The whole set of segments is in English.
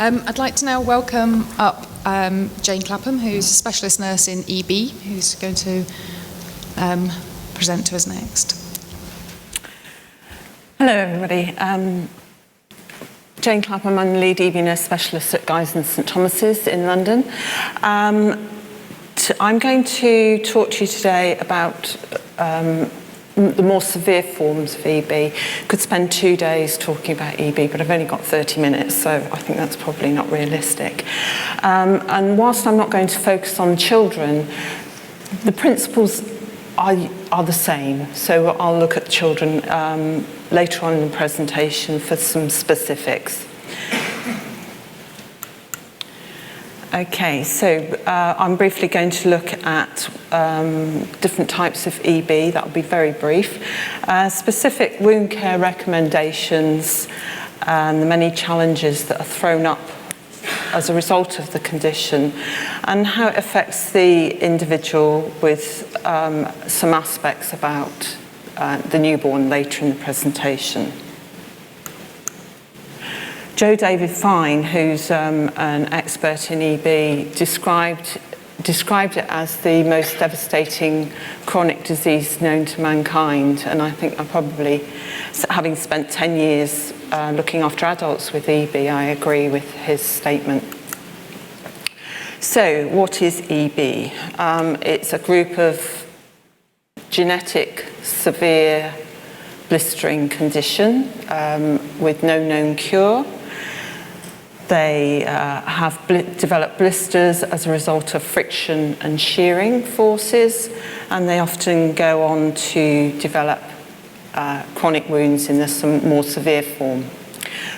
I'd like to now welcome up Jane Clapham, who's a specialist nurse in EB, who's going to present to us next. Hello, everybody. Jane Clapham, I'm the lead EB nurse specialist at Guy's and St Thomas's in London. I'm going to talk to you today about the more severe forms of EB. Could spend 2 days talking about EB, but I've only got 30 minutes, so I think that's probably not realistic. And whilst I'm not going to focus on children, the principles are the same. So I'll look at children later on in the presentation for some specifics. Okay, so I'm briefly going to look at different types of EB. That will be very brief. Specific wound care recommendations and the many challenges that are thrown up as a result of the condition, and how it affects the individual with some aspects about the newborn later in the presentation. Joe David Fine, who's an expert in EB, described it as the most devastating chronic disease known to mankind. And I think I probably, having spent 10 years looking after adults with EB, I agree with his statement. So, what is EB? It's a group of genetic, severe blistering condition with no known cure. They have developed blisters as a result of friction and shearing forces, and they often go on to develop chronic wounds in some more severe form.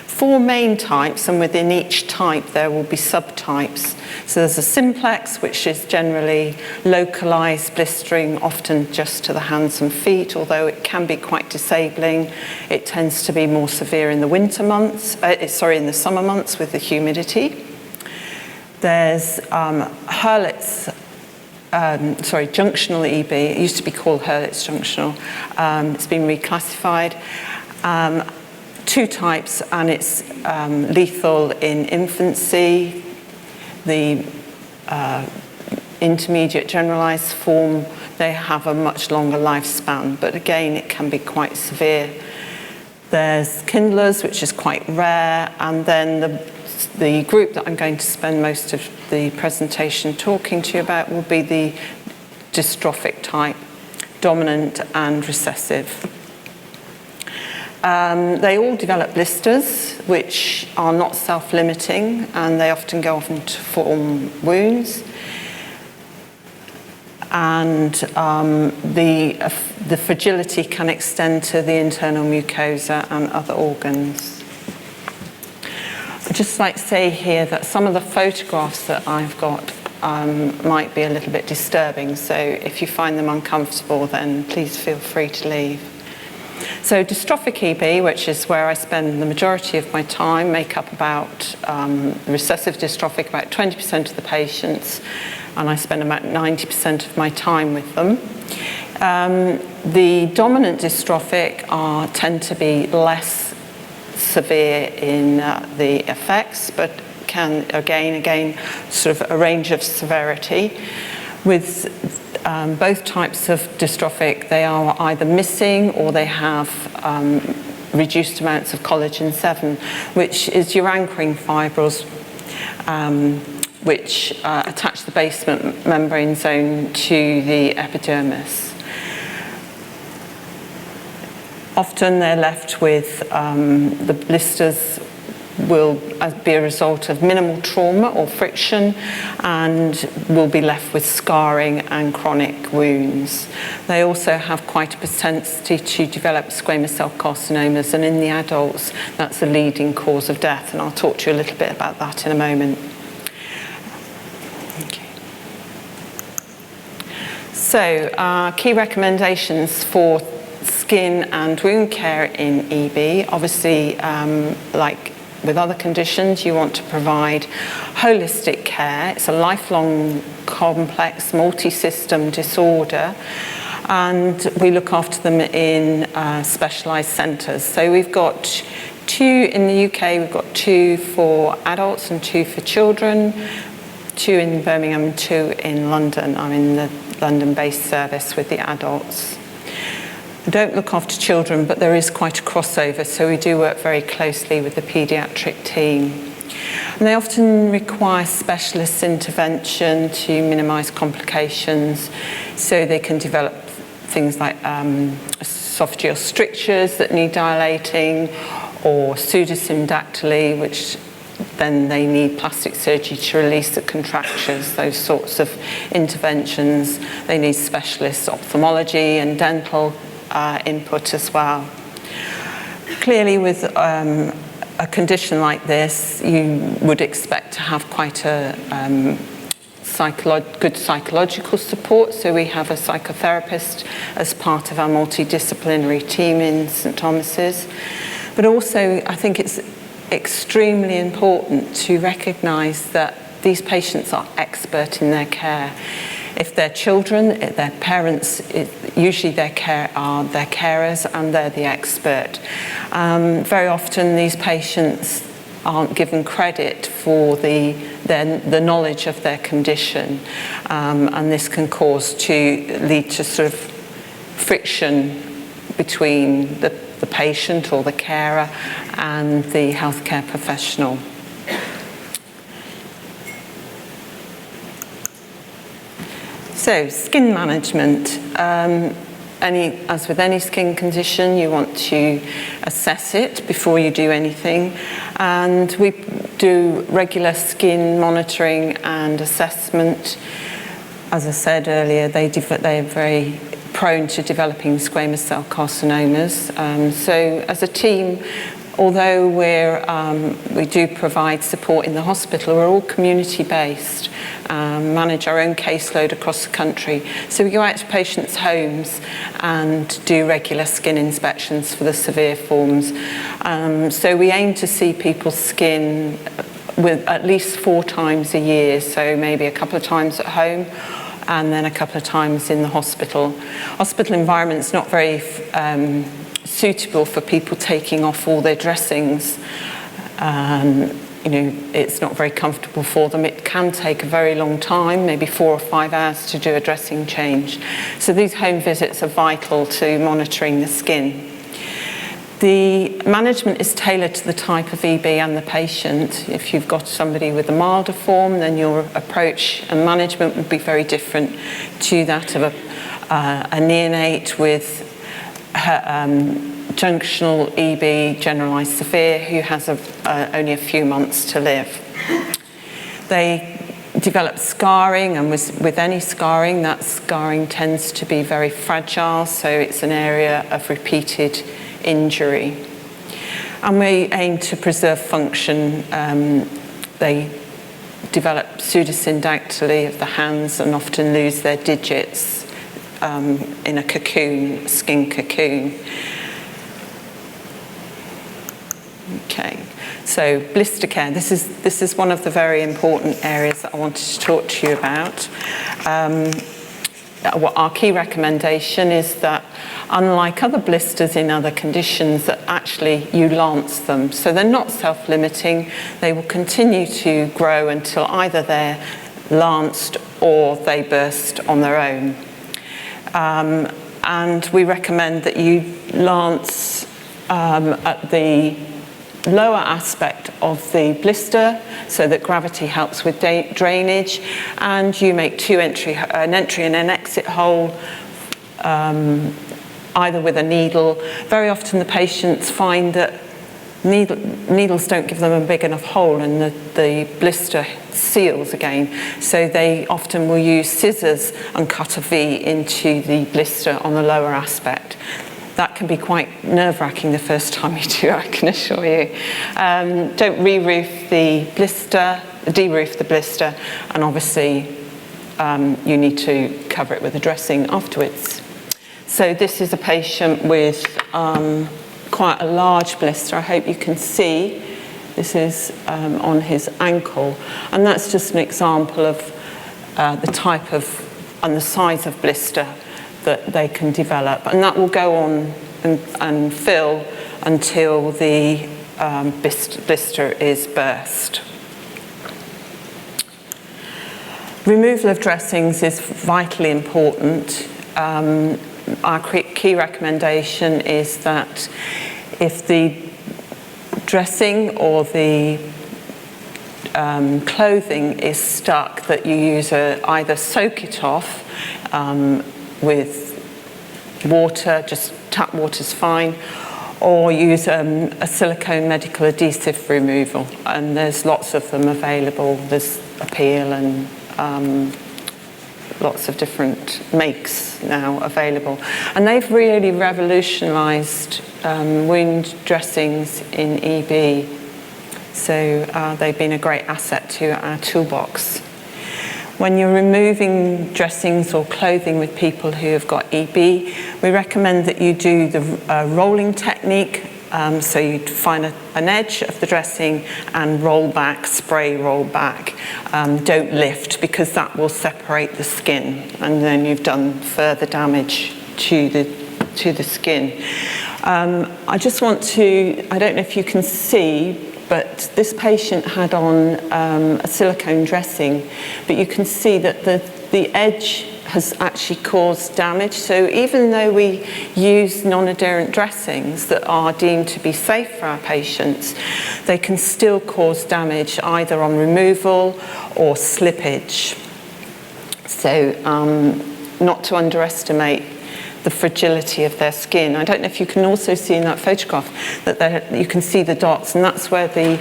4 main types, and within each type there will be subtypes. So there's a simplex, which is generally localized blistering, often just to the hands and feet, although it can be quite disabling. It tends to be more severe in the winter months, in the summer months with the humidity. There's Hurlitz's, junctional EB. It used to be called Hurlitz's junctional. It's been reclassified. 2 types, and it's lethal in infancy. The intermediate generalized form, they have a much longer lifespan, but again, it can be quite severe. There's Kindler's, which is quite rare, and then the group that I'm going to spend most of the presentation talking to you about will be the dystrophic type, dominant and recessive. They all develop blisters, which are not self-limiting, and they often go on to form wounds. And the fragility can extend to the internal mucosa and other organs. I'd just like to say here that some of the photographs that I've got might be a little bit disturbing, so if you find them uncomfortable, then please feel free to leave. So dystrophic EB, which is where I spend the majority of my time, make up about recessive dystrophic, about 20% of the patients, and I spend about 90% of my time with them. The dominant dystrophic tend to be less severe in the effects, but can again sort of a range of severity. With both types of dystrophic, they are either missing or they have reduced amounts of collagen 7, which is your anchoring fibrils, which attach the basement membrane zone to the epidermis. Often they're left with the blisters will be a result of minimal trauma or friction, and will be left with scarring and chronic wounds. They also have quite a propensity to develop squamous cell carcinomas, and in the adults that's a leading cause of death, and I'll talk to you a little bit about that in a moment. Okay. So key recommendations for skin and wound care in EB. Obviously, like with other conditions, you want to provide holistic care. It's a lifelong, complex, multi-system disorder, and we look after them in specialised centres. So we've got 2 in the UK, we've got 2 for adults and 2 for children, 2 in Birmingham and 2 in London. I'm in the London-based service with the adults. I don't look after children, but there is quite a crossover, so we do work very closely with the paediatric team. And they often require specialist intervention to minimise complications, so they can develop things like esophageal strictures that need dilating, or pseudosyndactyly, which then they need plastic surgery to release the contractures, those sorts of interventions. They need specialist ophthalmology and dental input as well. Clearly, with a condition like this, you would expect to have quite a good psychological support. So we have a psychotherapist as part of our multidisciplinary team in St Thomas's. But also, I think it's extremely important to recognise that these patients are expert in their care. If they're children, their parents, usually their carers, and they're the expert. Very often these patients aren't given credit for the knowledge of their condition, and this can lead to sort of friction between the patient or the carer and the healthcare professional. So, skin management. As with any skin condition, you want to assess it before you do anything. And we do regular skin monitoring and assessment. As I said earlier, they are very prone to developing squamous cell carcinomas. So as a team, although we do provide support in the hospital, we're all community-based, manage our own caseload across the country. So we go out to patients' homes and do regular skin inspections for the severe forms. So we aim to see people's skin with at least 4 times a year, so maybe a couple of times at home and then a couple of times in the hospital. Hospital environment's not very suitable for people taking off all their dressings. It's not very comfortable for them. It can take a very long time, maybe 4 or 5 hours to do a dressing change. So these home visits are vital to monitoring the skin. The management is tailored to the type of EB and the patient. If you've got somebody with a milder form, then your approach and management would be very different to that of a neonate with junctional EB, generalised severe, who has only a few months to live. They develop scarring, and with any scarring, that scarring tends to be very fragile, so it's an area of repeated injury. And we aim to preserve function. They develop pseudosyndactyly of the hands and often lose their digits in a cocoon, skin cocoon. Okay, so blister care. This is one of the very important areas that I wanted to talk to you about. Our key recommendation is that, unlike other blisters in other conditions, that actually you lance them. So they're not self-limiting. They will continue to grow until either they're lanced or they burst on their own. And we recommend that you lance at the lower aspect of the blister so that gravity helps with drainage, and you make an entry and an exit hole, either with a needle. Very often the patients find that needles don't give them a big enough hole, and the blister seals again. So they often will use scissors and cut a V into the blister on the lower aspect. That can be quite nerve-wracking the first time you do, I can assure you. Don't re-roof the blister, de-roof the blister, and obviously you need to cover it with a dressing afterwards. So this is a patient with quite a large blister. I hope you can see. This is on his ankle, and that's just an example of the type of and the size of blister that they can develop, and that will go on and fill until the blister is burst. Removal of dressings is vitally important. Our key recommendation is that if the dressing or the clothing is stuck, that you use either soak it off with water, just tap water's fine, or use a silicone medical adhesive removal. And there's lots of them available. There's Appeal and lots of different makes now available. And they've really revolutionised wound dressings in EB. So they've been a great asset to our toolbox. When you're removing dressings or clothing with people who have got EB, we recommend that you do the rolling technique. So you'd find an edge of the dressing and roll back, spray roll back. Don't lift, because that will separate the skin, and then you've done further damage to the skin. I just want to, I don't know if you can see, but this patient had on a silicone dressing, but you can see that the edge has actually caused damage. So even though we use non-adherent dressings that are deemed to be safe for our patients, they can still cause damage either on removal or slippage. So not to underestimate the fragility of their skin. I don't know if you can also see in that photograph that you can see the dots, and that's where the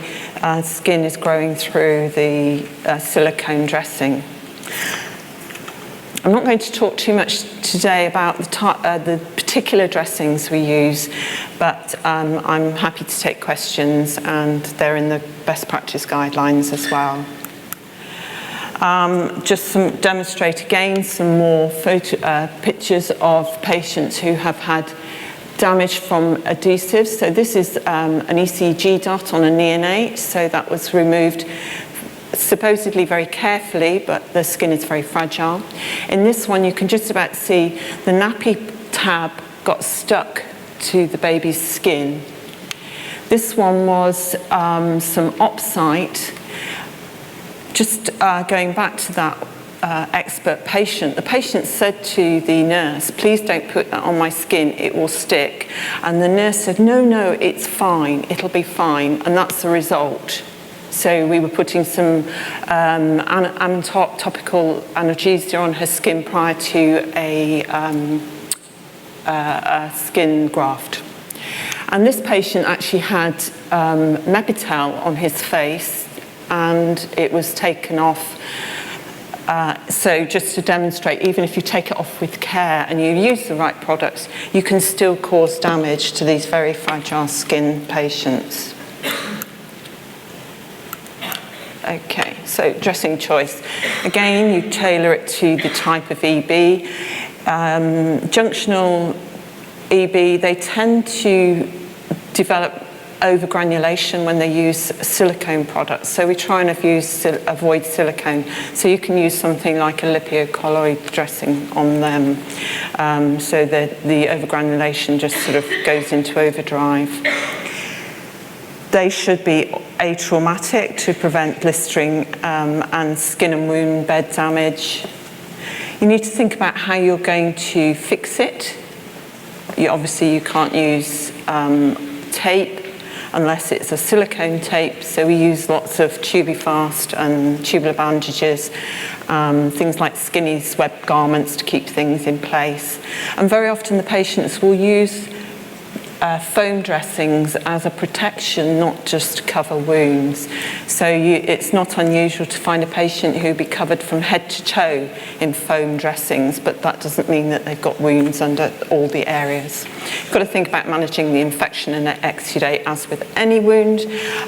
skin is growing through the silicone dressing. I'm not going to talk too much today about the particular dressings we use, but I'm happy to take questions, and they're in the best practice guidelines as well. Just demonstrate again some more pictures of patients who have had damage from adhesives. So this is an ECG dot on a neonate, so that was removed supposedly very carefully, but the skin is very fragile. In this one, you can just about see the nappy tab got stuck to the baby's skin. This one was some opsite. Just going back to that expert patient, the patient said to the nurse, "Please don't put that on my skin, it will stick." And the nurse said, no, it's fine, it'll be fine. And that's the result. So we were putting some topical analgesia on her skin prior to a skin graft. And this patient actually had Mepitel on his face, and it was taken off. So just to demonstrate, even if you take it off with care and you use the right products, you can still cause damage to these very fragile skin patients. Okay, so dressing choice. Again, you tailor it to the type of EB. Junctional EB, they tend to develop overgranulation when they use silicone products. So we try and avoid silicone. So you can use something like a lipocolloid dressing on them, so that the overgranulation just sort of goes into overdrive. They should be atraumatic to prevent blistering and skin and wound bed damage. You need to think about how you're going to fix it. Obviously, you can't use tape unless it's a silicone tape. So we use lots of Tubifast and tubular bandages, things like Skinny's web garments to keep things in place. And very often the patients will use foam dressings as a protection, not just to cover wounds. So it's not unusual to find a patient who'll be covered from head to toe in foam dressings, but that doesn't mean that they've got wounds under all the areas. You've got to think about managing the infection and exudate as with any wound,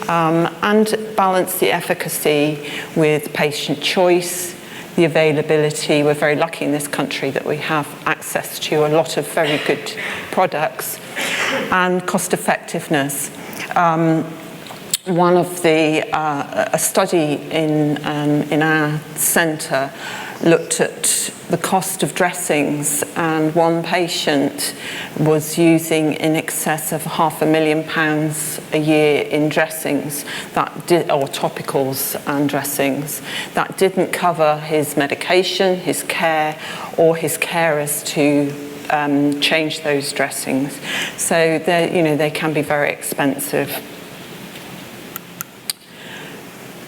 and balance the efficacy with patient choice, the availability. We're very lucky in this country that we have access to a lot of very good products, and cost effectiveness. one of the, a study in our centre looked at the cost of dressings, and one patient was using in excess of £500,000 a year in dressings or topicals and dressings that didn't cover his medication, his care, or his carers to change those dressings. So they can be very expensive.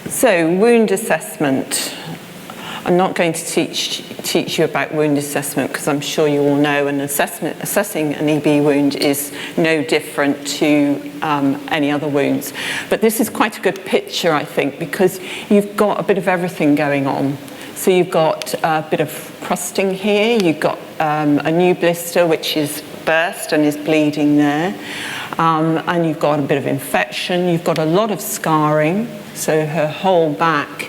So wound assessment. I'm not going to teach you about wound assessment because I'm sure you all know assessing an EB wound is no different to any other wounds. But this is quite a good picture, I think, because you've got a bit of everything going on. So you've got a bit of crusting here, you've got a new blister which is burst and is bleeding there, and you've got a bit of infection, you've got a lot of scarring, so her whole back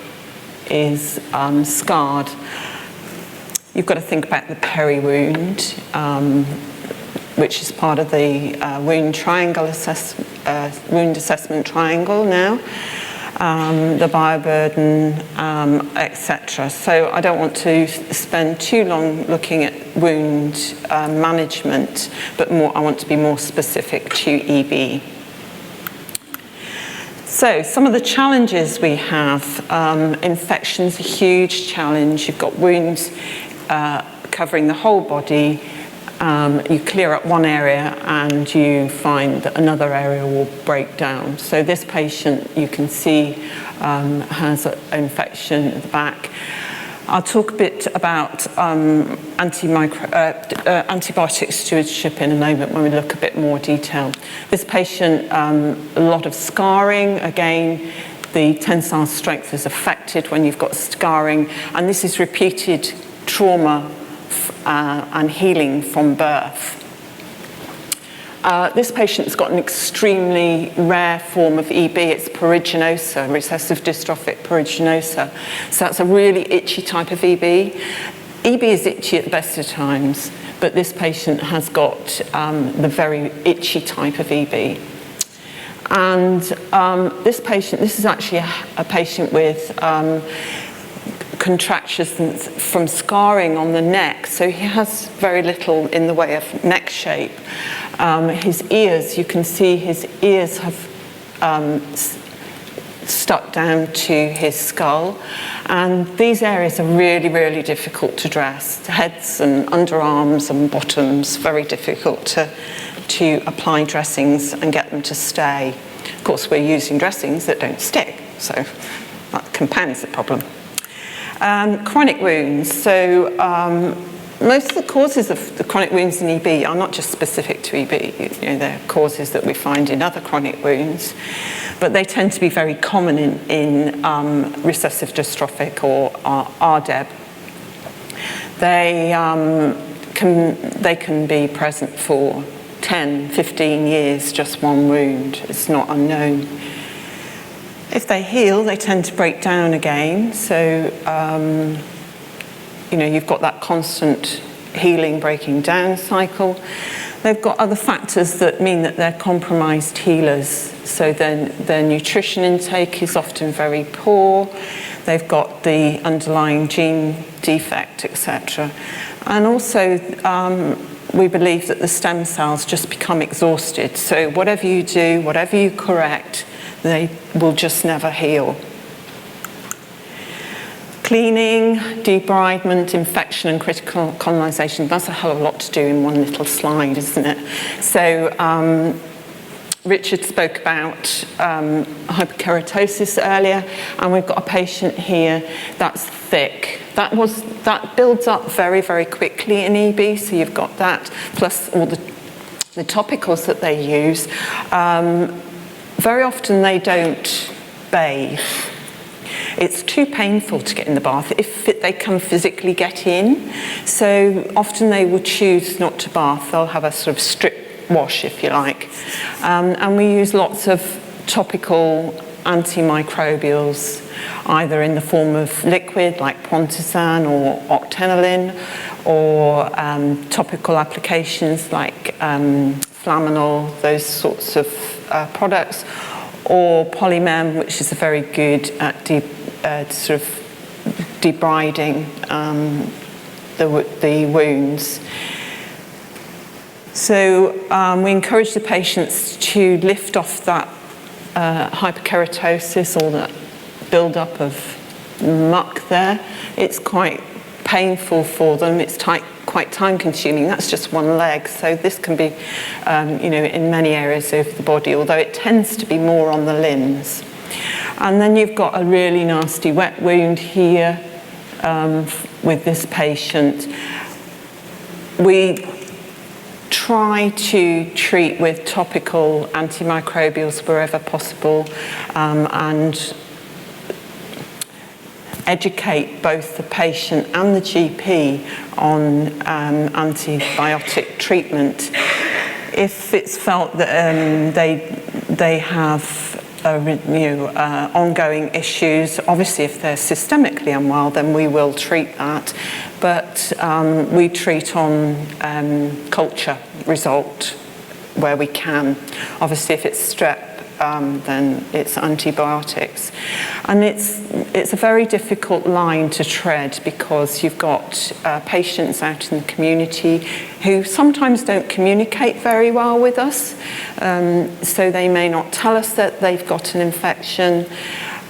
is scarred. You've got to think about the peri-wound, which is part of the wound assessment triangle now, the bioburden, etc. So I don't want to spend too long looking at wound management, but I want to be more specific to EB. So some of the challenges we have, infection's a huge challenge. You've got wounds covering the whole body. You clear up one area and you find that another area will break down. So this patient, you can see, has an infection at the back. I'll talk a bit about antibiotic stewardship in a moment when we look a bit more detail. This patient, a lot of scarring. Again, the tensile strength is affected when you've got scarring, and this is repeated trauma and healing from birth. This patient's got an extremely rare form of EB. It's pruriginosa, recessive dystrophic pruriginosa. So that's a really itchy type of EB. EB is itchy at the best of times, but this patient has got the very itchy type of EB. And this is actually a patient with contractions from scarring on the neck, so he has very little in the way of neck shape. His ears, you can see his ears have stuck down to his skull, and these areas are really, really difficult to dress. Heads and underarms and bottoms, very difficult to apply dressings and get them to stay. Of course, we're using dressings that don't stick, so that compounds the problem. Chronic wounds. So most of the causes of the chronic wounds in EB are not just specific to EB. They're causes that we find in other chronic wounds, but they tend to be very common in recessive dystrophic or RDEB. They can be present for 10, 15 years, just one wound. It's not unknown. If they heal, they tend to break down again. So, you've got that constant healing, breaking down cycle. They've got other factors that mean that they're compromised healers. So then their nutrition intake is often very poor. They've got the underlying gene defect, etc. And also, we believe that the stem cells just become exhausted. So whatever you do, whatever you correct, they will just never heal. Cleaning, debridement, infection and critical colonization. That's a hell of a lot to do in one little slide, isn't it? So Richard spoke about hyperkeratosis earlier, and we've got a patient here that's thick. That builds up very, very quickly in EB, so you've got that, plus all the topicals that they use. Very often they don't bathe. It's too painful to get in the bath if they can physically get in. So often they will choose not to bath. They'll have a sort of strip wash, if you like. And we use lots of topical antimicrobials, either in the form of liquid like Pontazan or octenolin, or topical applications like Flaminol, those sorts of products, or polymem, which is very good at sort of debriding the wounds. So we encourage the patients to lift off that hyperkeratosis, or that build-up of muck there. It's quite painful for them. It's quite time-consuming. That's just one leg, so this can be, in many areas of the body, although it tends to be more on the limbs. And then you've got a really nasty wet wound here with this patient. We try to treat with topical antimicrobials wherever possible, and educate both the patient and the GP on antibiotic treatment. If it's felt that they have ongoing issues, obviously if they're systemically unwell, then we will treat that. But we treat on culture result where we can. Obviously if it's strep, then it's antibiotics. And it's a very difficult line to tread, because you've got patients out in the community who sometimes don't communicate very well with us. So they may not tell us that they've got an infection.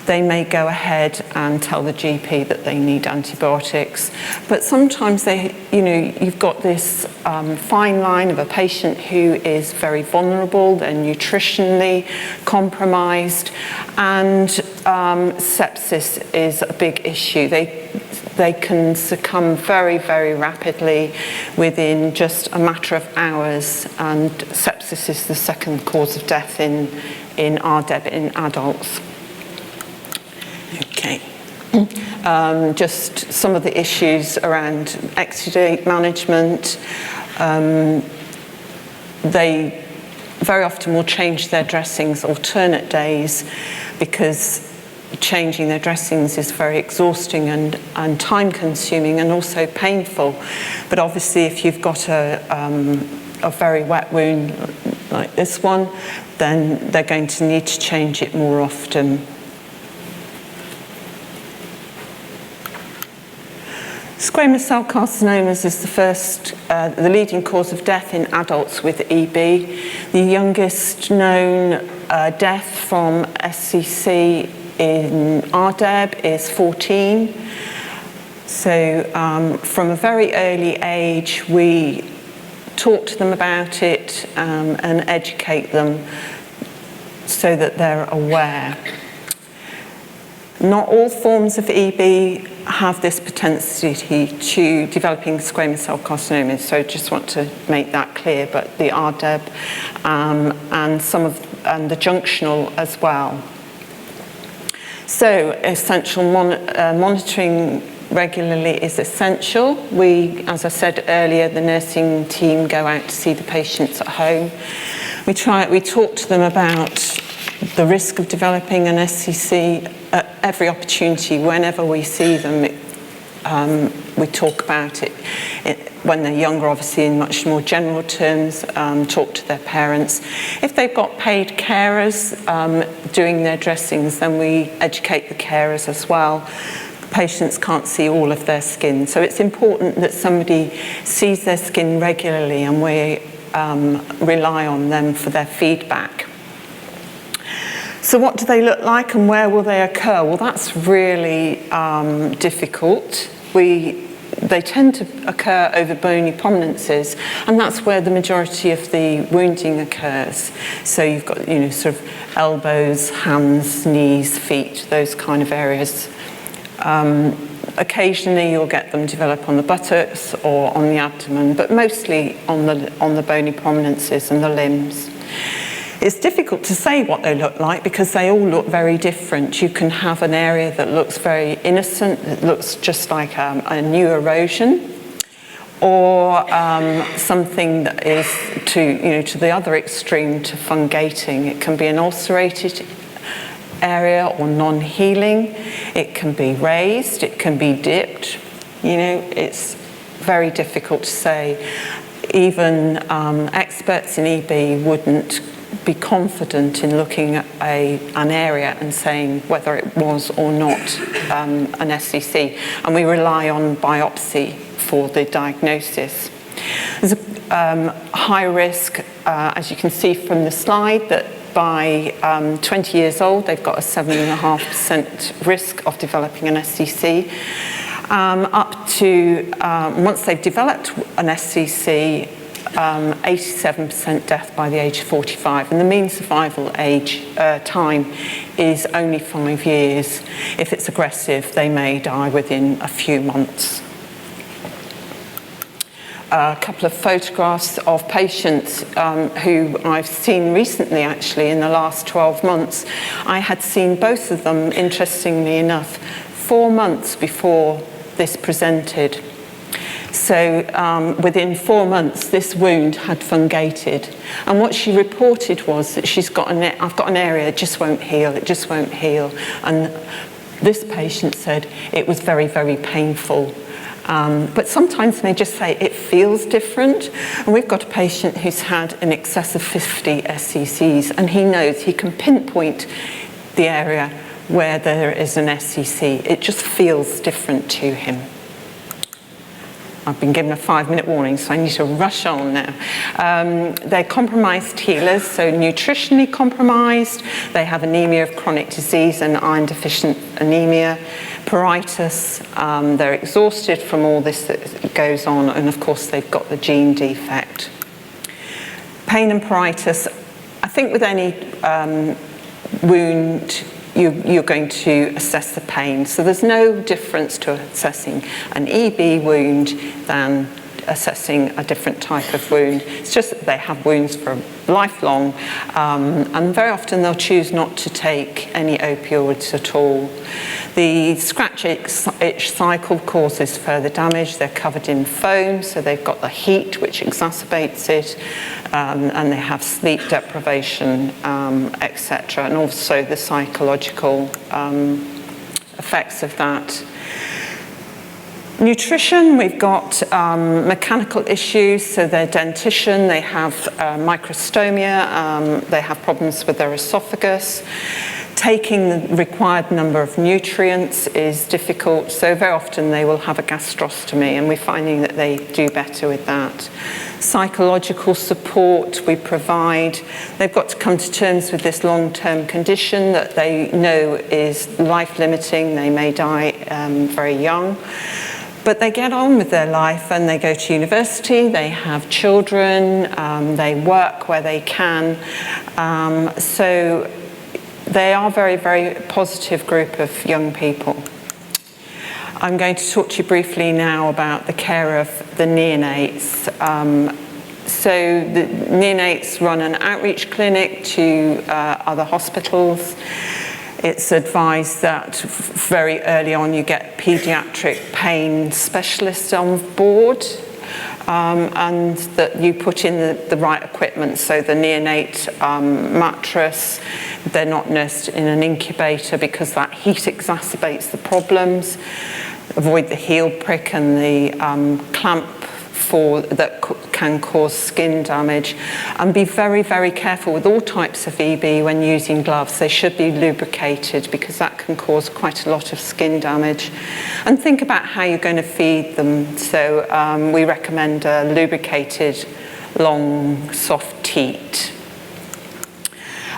They may go ahead and tell the GP that they need antibiotics. But sometimes you've got this fine line of a patient who is very vulnerable, they're nutritionally compromised, and sepsis is a big issue. They can succumb very, very rapidly within just a matter of hours, and sepsis is the second cause of death in RDEB in adults. Okay. Just some of the issues around exudate management. They very often will change their dressings alternate days, because changing their dressings is very exhausting and time consuming, and also painful. But obviously if you've got a very wet wound like this one, then they're going to need to change it more often. Squamous cell carcinomas is the leading cause of death in adults with EB. The youngest known death from SCC in RDEB is 14. So from a very early age, we talk to them about it and educate them so that they're aware. Not all forms of EB have this propensity to developing squamous cell carcinomas, so just want to make that clear, but the RDEB and the junctional as well. So essential monitoring regularly is essential. We, as I said earlier, the nursing team go out to see the patients at home. We talk to them about the risk of developing an SCC at every opportunity. Whenever we see them, we talk about it. When they're younger, obviously in much more general terms, talk to their parents. If they've got paid carers doing their dressings, then we educate the carers as well. Patients can't see all of their skin, so it's important that somebody sees their skin regularly, and we rely on them for their feedback. So what do they look like and where will they occur? Well, that's really difficult. They tend to occur over bony prominences, and that's where the majority of the wounding occurs. So you've got, sort of elbows, hands, knees, feet, those kind of areas. Occasionally you'll get them develop on the buttocks or on the abdomen, but mostly on the bony prominences and the limbs. It's difficult to say what they look like because they all look very different. You can have an area that looks very innocent, that looks just like a new erosion, or something that is to the other extreme, to fungating. It can be an ulcerated area or non-healing. It can be raised, it can be dipped. It's very difficult to say. Even experts in EB wouldn't be confident in looking at an area and saying whether it was or not an SCC. And we rely on biopsy for the diagnosis. There's a high risk, as you can see from the slide, that by 20 years old, they've got a 7.5% risk of developing an SCC. Up to, once they've developed an SCC, 87% death by the age of 45, and the mean survival time is only 5 years. If it's aggressive, they may die within a few months. A couple of photographs of patients who I've seen recently, actually, in the last 12 months. I had seen both of them, interestingly enough, 4 months before this presented. So within 4 months, this wound had fungated. And what she reported was that she's got I've got an area that just won't heal, it just won't heal. And this patient said it was very, very painful. But sometimes they just say it feels different. And we've got a patient who's had in excess of 50 SCCs, and he knows he can pinpoint the area where there is an SCC. It just feels different to him. I've been given a 5-minute warning, so I need to rush on now. They're compromised healers, so nutritionally compromised. They have anemia of chronic disease and iron deficient anemia, pruritus. They're exhausted from all this that goes on, and of course they've got the gene defect. Pain and pruritus. I think with any wound, you're going to assess the pain. So there's no difference to assessing an EB wound than assessing a different type of wound. It's just that they have wounds for lifelong, and very often they'll choose not to take any opioids at all. The scratch itch cycle causes further damage. They're covered in foam, so they've got the heat which exacerbates it, and they have sleep deprivation, etc., and also the psychological effects of that. Nutrition, we've got mechanical issues, so their dentition, they have microstomia, they have problems with their esophagus. Taking the required number of nutrients is difficult, so very often they will have a gastrostomy, and we're finding that they do better with that. Psychological support we provide. They've got to come to terms with this long-term condition that they know is life-limiting. They may die very young. But they get on with their life, and they go to university, they have children, they work where they can. So they are a very, very positive group of young people. I'm going to talk to you briefly now about the care of the neonates. So the neonates run an outreach clinic to other hospitals. It's advised that very early on you get paediatric pain specialists on board, and that you put in the right equipment, so the neonate mattress. They're not nursed in an incubator because that heat exacerbates the problems. Avoid the heel prick and the clamp that can cause skin damage, and be very, very careful with all types of EB when using gloves. They should be lubricated because that can cause quite a lot of skin damage. And think about how you're going to feed them. So we recommend a lubricated, long, soft teat.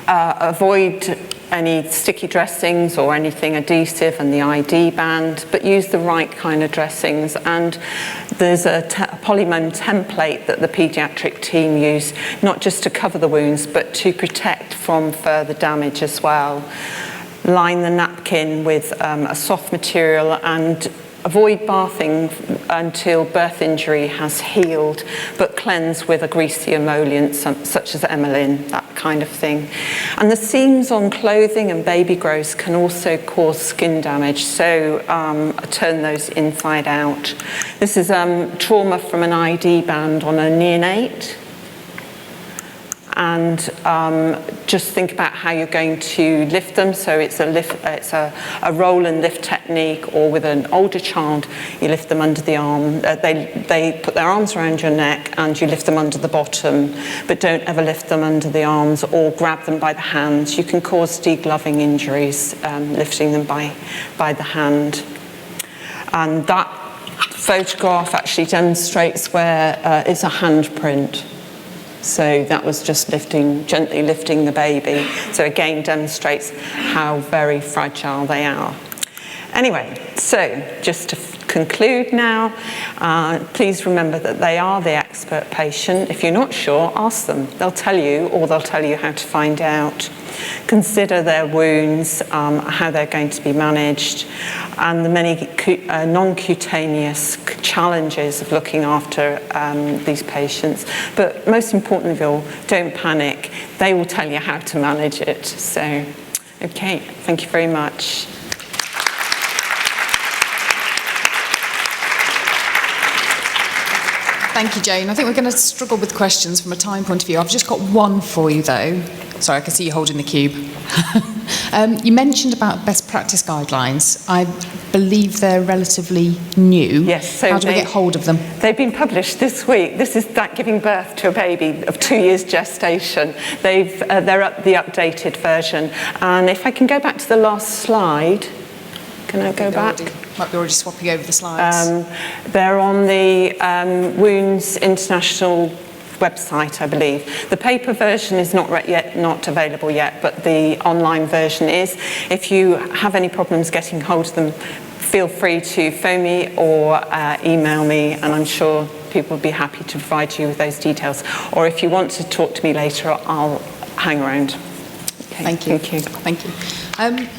Avoid any sticky dressings or anything adhesive and the ID band, but use the right kind of dressings. And there's a Polymon template that the paediatric team use, not just to cover the wounds, but to protect from further damage as well. Line the napkin with a soft material, and avoid bathing until birth injury has healed, but cleanse with a greasy emollient such as Emmeline, that kind of thing. And the seams on clothing and baby grows can also cause skin damage, so turn those inside out. This is trauma from an ID band on a neonate. and just think about how you're going to lift them. So it's a roll and lift technique, or with an older child, you lift them under the arm. They put their arms around your neck and you lift them under the bottom, but don't ever lift them under the arms or grab them by the hands. You can cause degloving injuries lifting them by the hand. And that photograph actually demonstrates where it's a handprint. So that was just gently lifting the baby. So again, demonstrates how very fragile they are. Anyway, so just to conclude now, please remember that they are the expert patient. If you're not sure, ask them. They'll tell you, or they'll tell you how to find out. Consider their wounds, how they're going to be managed, and the many non-cutaneous challenges of looking after these patients. But most importantly of all, don't panic. They will tell you how to manage it. So, okay, thank you very much. Thank you, Jane. I think we're going to struggle with questions from a time point of view. I've just got one for you, though. Sorry, I can see you holding the cube. You mentioned about best practice guidelines. I believe they're relatively new. Yes. So how do we get hold of them? They've been published this week. This is that giving birth to a baby of 2 years gestation. They're up the updated version. And if I can go back to the last slide. Can I go back? Might be already swapping over the slides. They're on the Wounds International website, I believe. The paper version is not available yet, but the online version is. If you have any problems getting hold of them, feel free to phone me or email me, and I'm sure people will be happy to provide you with those details. Or if you want to talk to me later, I'll hang around. Okay, Thank you. Thank you. Thank you.